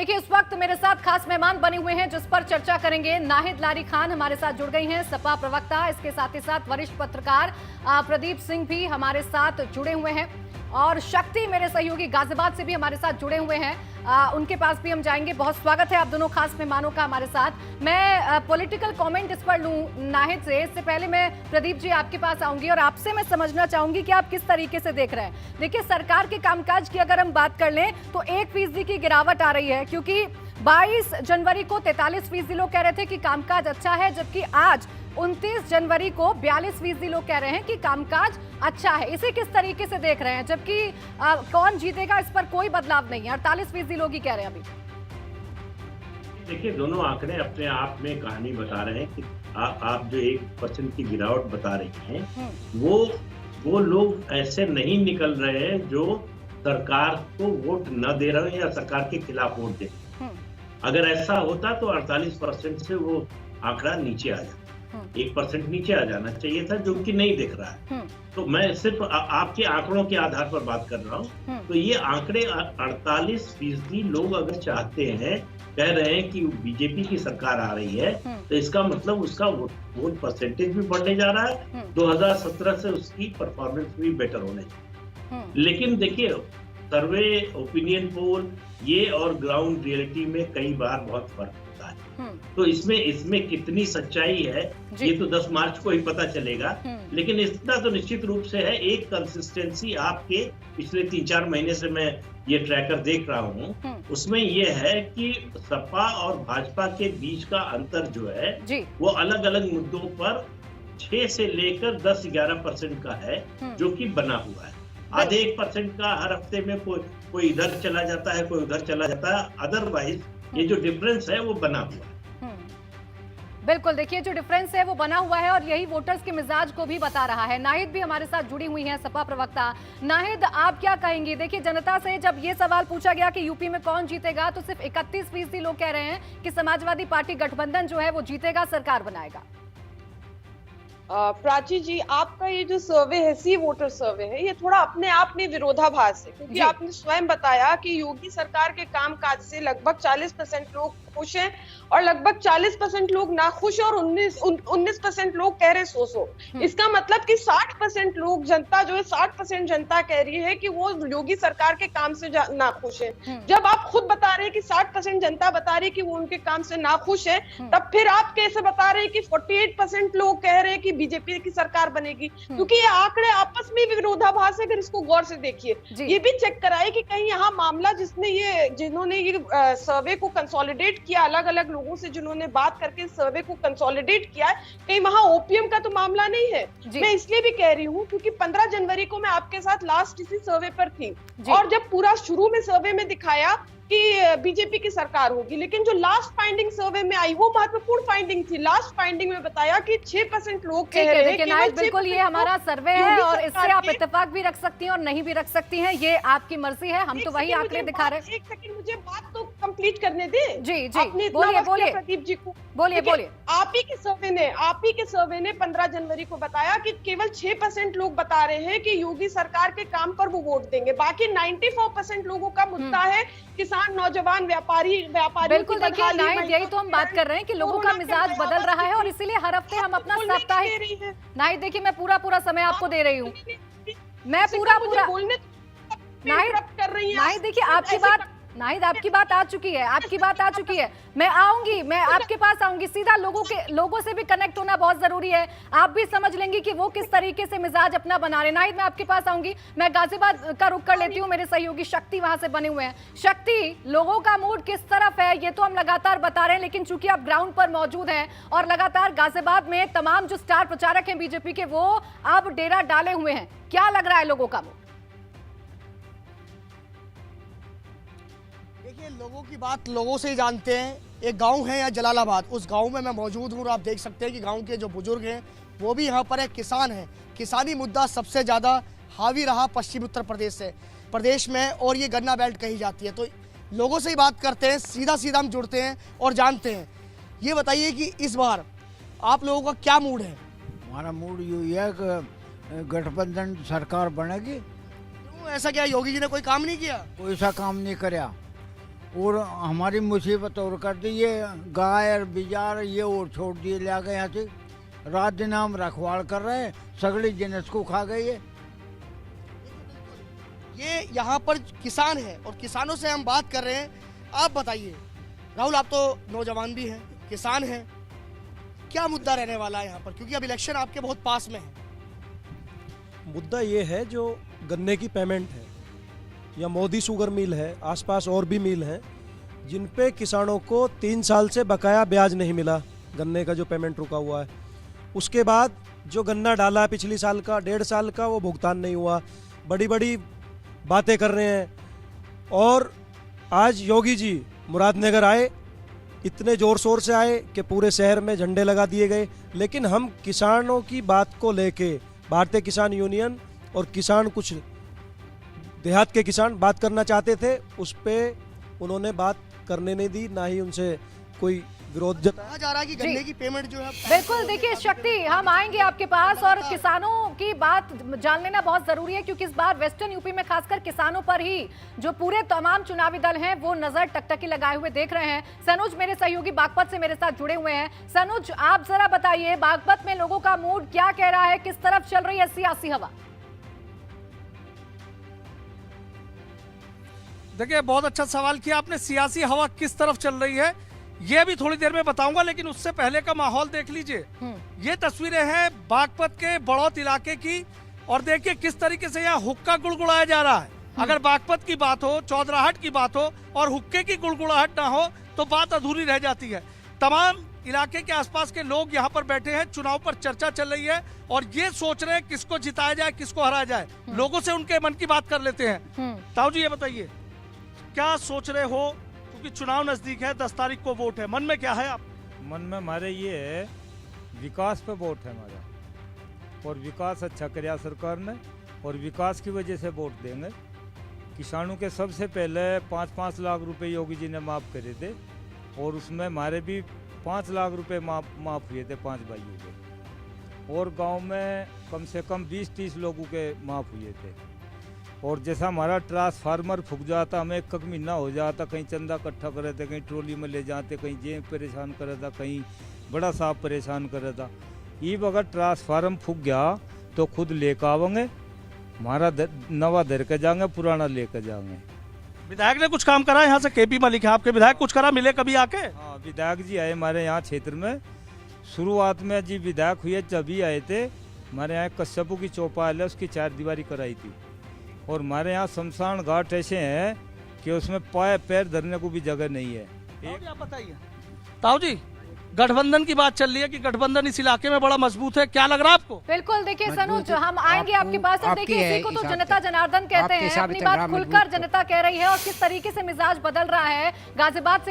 देखिए इस वक्त मेरे साथ खास मेहमान बने हुए हैं जिस पर चर्चा करेंगे। नाहिद लारी खान हमारे साथ जुड़ गई हैं, सपा प्रवक्ता। इसके साथ ही साथ वरिष्ठ पत्रकार प्रदीप सिंह भी हमारे साथ जुड़े हुए हैं और शक्ति मेरे सहयोगी गाजियाबाद से भी हमारे साथ जुड़े हुए हैं। उनके पास भी हम जाएंगे। बहुत स्वागत है आप दोनों खास मेहमानों का हमारे साथ। मैं पॉलिटिकल कमेंट इस पर लूं नाहिद से, इससे पहले मैं प्रदीप जी आपके पास आऊंगी और आपसे मैं समझना चाहूंगी कि आप किस तरीके से देख रहे हैं। देखिए सरकार के कामकाज की अगर हम बात कर लें तो 1% की गिरावट आ रही है, क्योंकि 22 जनवरी को 43% लोग कह रहे थे कि कामकाज अच्छा है, जबकि आज 29 जनवरी को 42% लोग कह रहे हैं कि कामकाज अच्छा है। इसे किस तरीके से देख रहे हैं? जबकि कौन जीतेगा इस पर कोई बदलाव नहीं है, 48% लोग ही कह रहे हैं अभी। देखिए दोनों आंकड़े अपने आप में कहानी बता रहे हैं कि आप जो 1% की गिरावट बता रही हैं वो लोग ऐसे नहीं निकल रहे हैं जो सरकार को वोट न दे रहे हैं या सरकार के खिलाफ वोट दे रहे हैं। अगर ऐसा होता तो 48% से वो आंकड़ा नीचे आ जाता, 1% नीचे आ जाना चाहिए था, जो कि नहीं दिख रहा है। तो मैं सिर्फ आपके आंकड़ों के आधार पर बात कर रहा हूँ। तो ये आंकड़े 48% लोग अगर चाहते हैं, कह रहे हैं कि बीजेपी की सरकार आ रही है, तो इसका मतलब उसका वोट परसेंटेज भी बढ़ने जा रहा है। 2017 से उसकी परफॉर्मेंस भी बेटर होने जा रही है। लेकिन देखिए सर्वे, ओपिनियन पोल, ये और ग्राउंड रियलिटी में कई बार बहुत फर्क होता है। तो इसमें कितनी सच्चाई है ये तो 10 मार्च को ही पता चलेगा। लेकिन इतना तो निश्चित रूप से है, एक कंसिस्टेंसी आपके पिछले 3-4 महीने से मैं ये ट्रैकर देख रहा हूँ, उसमें ये है कि सपा और भाजपा के बीच का अंतर जो है वो अलग अलग मुद्दों पर 6 से लेकर 10-11% का है, जो कि बना हुआ है। आधे 1% का हर हफ्ते में कोई इधर चला जाता है, कोई उधर चला जाता है। अदरवाइज ये जो डिफरेंस है वो बना हुआ है। बिल्कुल, देखिए जो डिफरेंस है वो बना हुआ है और यही वोटर्स के मिजाज को भी बता रहा है। नाहिद भी हमारे साथ जुड़ी हुई हैं, सपा प्रवक्ता। नाहिद, आप क्या कहेंगी? देखिए जनता से जब ये सवाल पूछा गया कि यूपी में कौन जीतेगा, तो सिर्फ 31% लोग कह रहे हैं कि समाजवादी पार्टी गठबंधन जो है वो जीतेगा, सरकार बनाएगा। प्राची जी, आपका ये जो सर्वे है, सी वोटर सर्वे है, ये थोड़ा अपने आप में विरोधाभास है, क्योंकि आपने स्वयं बताया कि योगी सरकार के कामकाज से लगभग 40% लोग खुश हैं और लगभग 40% लोग नाखुश और 19% लोग कह रहे सो। इसका मतलब कि 60% लोग, जनता जो है 60% जनता कह रही है कि वो योगी सरकार के काम से नाखुश है। जब आप खुद बता रहे हैं कि 60% जनता बता रही है कि वो उनके काम से नाखुश है, तब फिर आप कैसे बता रहे हैं कि 48% लोग कह रहे हैं कि बीजेपी की सरकार बनेगी? क्योंकि ये आंकड़े आपस में विरोधाभास है। अगर इसको गौर से देखिए, ये भी चेक कराए कि कहीं यहाँ मामला जिन्होंने ये सर्वे को कंसोलिडेट किया, अलग अलग लोगों से जिन्होंने बात करके सर्वे को कंसोलिडेट किया है, कहीं वहां ओपीएम का तो मामला नहीं है। मैं इसलिए भी कह रही हूँ क्योंकि 15 जनवरी को मैं आपके साथ लास्ट इसी सर्वे पर थी और जब पूरा शुरू में सर्वे में दिखाया कि बीजेपी की सरकार होगी, लेकिन जो लास्ट फाइंडिंग सर्वे में आई वो महत्वपूर्ण फाइंडिंग थी। लास्ट फाइंडिंग में बताया कि 6% लोग कह रहे हैं कि बिल्कुल ये हमारा सर्वे है और इससे आप इत्तेफाक भी रख सकती हैं और नहीं भी रख सकती हैं, ये आपकी मर्जी है। हम तो वही आंकड़े दिखा रहे हैं। एक सेकंड मुझे बात तो कंप्लीट करने दें। जी बोलिए प्रदीप जी को बोलिए। आप ही के सर्वे ने 15 जनवरी को बताया कि केवल 6% लोग बता रहे हैं कि योगी सरकार के काम पर वो वोट देंगे। बाकी 94% लोगों का मुद्दा है किसान, नौजवान, व्यापारी। बिल्कुल, देखिए नाहिद, यही तो हम बात कर रहे हैं कि लोगों का मिजाज बदल रहा है और इसीलिए हर हफ्ते हम अपना साप्ताहिक, नाहिद देखिए मैं पूरा समय आपको दे रही हूँ, मैं पूरा नाहिद देखिए नाहिद आपकी बात आ चुकी है, मैं आपके पास आऊंगी सीधा। लोगों से भी कनेक्ट होना बहुत जरूरी है। आप भी समझ लेंगी कि वो किस तरीके से मिजाज अपना बना रहे। नाहिद मैं आपके पास आऊंगी, मैं गाजियाबाद का रुख कर लेती हूँ। मेरे सहयोगी शक्ति वहां से बने हुए हैं। शक्ति, लोगों का मूड किस तरफ है ये तो हम लगातार बता रहे हैं, लेकिन चूंकि आप ग्राउंड पर मौजूद हैं और लगातार गाजियाबाद में तमाम जो स्टार प्रचारक हैं बीजेपी के, वो अब डेरा डाले हुए हैं, क्या लग रहा है लोगों का मूड? देखिए लोगों की बात लोगों से ही जानते हैं। एक गांव है यहाँ जलालाबाद, उस गांव में मैं मौजूद हूँ और आप देख सकते हैं कि गांव के जो बुजुर्ग हैं वो भी यहाँ पर एक किसान हैं। किसानी मुद्दा सबसे ज़्यादा हावी रहा पश्चिमी उत्तर प्रदेश में और ये गन्ना बेल्ट कही जाती है। तो लोगों से ही बात करते हैं, सीधा हम जुड़ते हैं और जानते हैं। ये बताइए कि इस बार आप लोगों का क्या मूड है? हमारा मूड यही है कि गठबंधन सरकार बनेगी। क्यों ऐसा क्या, योगी जी ने कोई काम नहीं किया? कोई सा काम नहीं कराया। और हमारी मुसीबत और कर दी। ये गाय और बिजार ये और छोड़ दिए ले गए यहाँ से। रात दिन हम रखवाड़ कर रहे हैं, सगड़ी जिनस को खा गई है। ये यहाँ पर किसान है और किसानों से हम बात कर रहे हैं। आप बताइए राहुल, आप तो नौजवान भी हैं, किसान हैं, क्या मुद्दा रहने वाला है यहाँ पर, क्योंकि अब इलेक्शन आपके बहुत पास में है। मुद्दा ये है जो गन्ने की पेमेंट है, या मोदी शुगर मिल है, आसपास और भी मिल हैं जिन पे किसानों को 3 साल से बकाया ब्याज नहीं मिला, गन्ने का जो पेमेंट रुका हुआ है। उसके बाद जो गन्ना डाला है पिछली साल का, 1.5 साल का, वो भुगतान नहीं हुआ। बड़ी बड़ी बातें कर रहे हैं। और आज योगी जी मुरादनगर आए, इतने जोर शोर से आए कि पूरे शहर में झंडे लगा दिए गए। लेकिन हम किसानों की बात को लेके, भारतीय किसान यूनियन और किसान, कुछ देहात के किसान बात करना चाहते थे, उस पे उन्होंने बात करने नहीं दी, ना ही उनसे कोई विरोध जताया। कहा जा रहा है कि गन्ने की पेमेंट जो है बिल्कुल, देखिए शक्ति, हम आएंगे आपके पास और किसानों की बात जान लेना बहुत जरूरी है, क्योंकि इस बार वेस्टर्न यूपी में खासकर किसानों पर ही जो पूरे तमाम चुनावी दल हैं वो नजर टकटकी लगाए हुए देख रहे हैं। सनुज मेरे सहयोगी बागपत से मेरे साथ जुड़े हुए हैं। सनुज, आप जरा बताइए बागपत में लोगों का मूड क्या कह रहा है, किस तरफ चल रही है सियासी हवा? देखिए, बहुत अच्छा सवाल किया आपने। सियासी हवा किस तरफ चल रही है ये भी थोड़ी देर में बताऊंगा, लेकिन उससे पहले का माहौल देख लीजिए। ये तस्वीरें हैं बागपत के बड़ौत इलाके की, और देखिए किस तरीके से यहाँ हुक्का गुड़गुड़ाया जा रहा है। अगर बागपत की बात हो, चौधराहट की बात हो और हुक्के की गुड़गुड़ाहट ना हो तो बात अधूरी रह जाती है। तमाम इलाके के आसपास के लोग यहाँ पर बैठे हैं, चुनाव पर चर्चा चल रही है और ये सोच रहे हैं किसको जिताया जाए, किसको हराया जाए। लोगों से उनके मन की बात कर लेते हैं। ताऊ जी, ये बताइए क्या सोच रहे हो, क्योंकि चुनाव नजदीक है, 10 तारीख को वोट है, मन में क्या है आप? मन में हमारे ये है, विकास पे वोट है हमारा, और विकास अच्छा किया सरकार ने, और विकास की वजह से वोट देंगे। किसानों के सबसे पहले 5-5 लाख रुपए योगी जी ने माफ़ करे थे, और उसमें हमारे भी 5 लाख रुपए माफ़ हुए थे 5 भाइयों के, और गांव में कम से कम 20-30 लोगों के माफ़ हुए थे। और जैसा हमारा ट्रांसफार्मर फूक जाता, हमें 1 महीना हो जाता, कहीं चंदा इकट्ठा करे थे, कहीं ट्रॉली में ले जाते, कहीं जेब परेशान करे था, कहीं बड़ा साहब परेशान करे था। ये अगर ट्रांसफार्मर फूक गया तो खुद लेकर आवेंगे, हमारा नवा दर के जाएंगे, पुराना लेकर जाएंगे। विधायक ने कुछ काम करा यहाँ से? केपी मलिक है आपके विधायक, कुछ करा, मिले कभी आके? हाँ, विधायक जी आए हमारे यहाँ क्षेत्र में। शुरुआत में जी विधायक हुए जब ही आए थे, हमारे यहाँ कश्यपू की चौपाल है, उसकी 4 दीवारी कराई थी। और हमारे यहाँ शमशान घाट ऐसे हैं कि उसमें पैर धरने को भी जगह नहीं है। आप बताइए ताऊ जी, गठबंधन की बात चल रही है कि गठबंधन इस इलाके में बड़ा मजबूत है, क्या लग रहा है आपको? बिल्कुल, देखिए सनुज, हम आएंगे आपके पास और देखिए इसी को तो जनता जनार्दन कहते हैं। अपनी बात खुलकर जनता कह रही है और किस तरीके से मिजाज बदल रहा है। गाजियाबाद से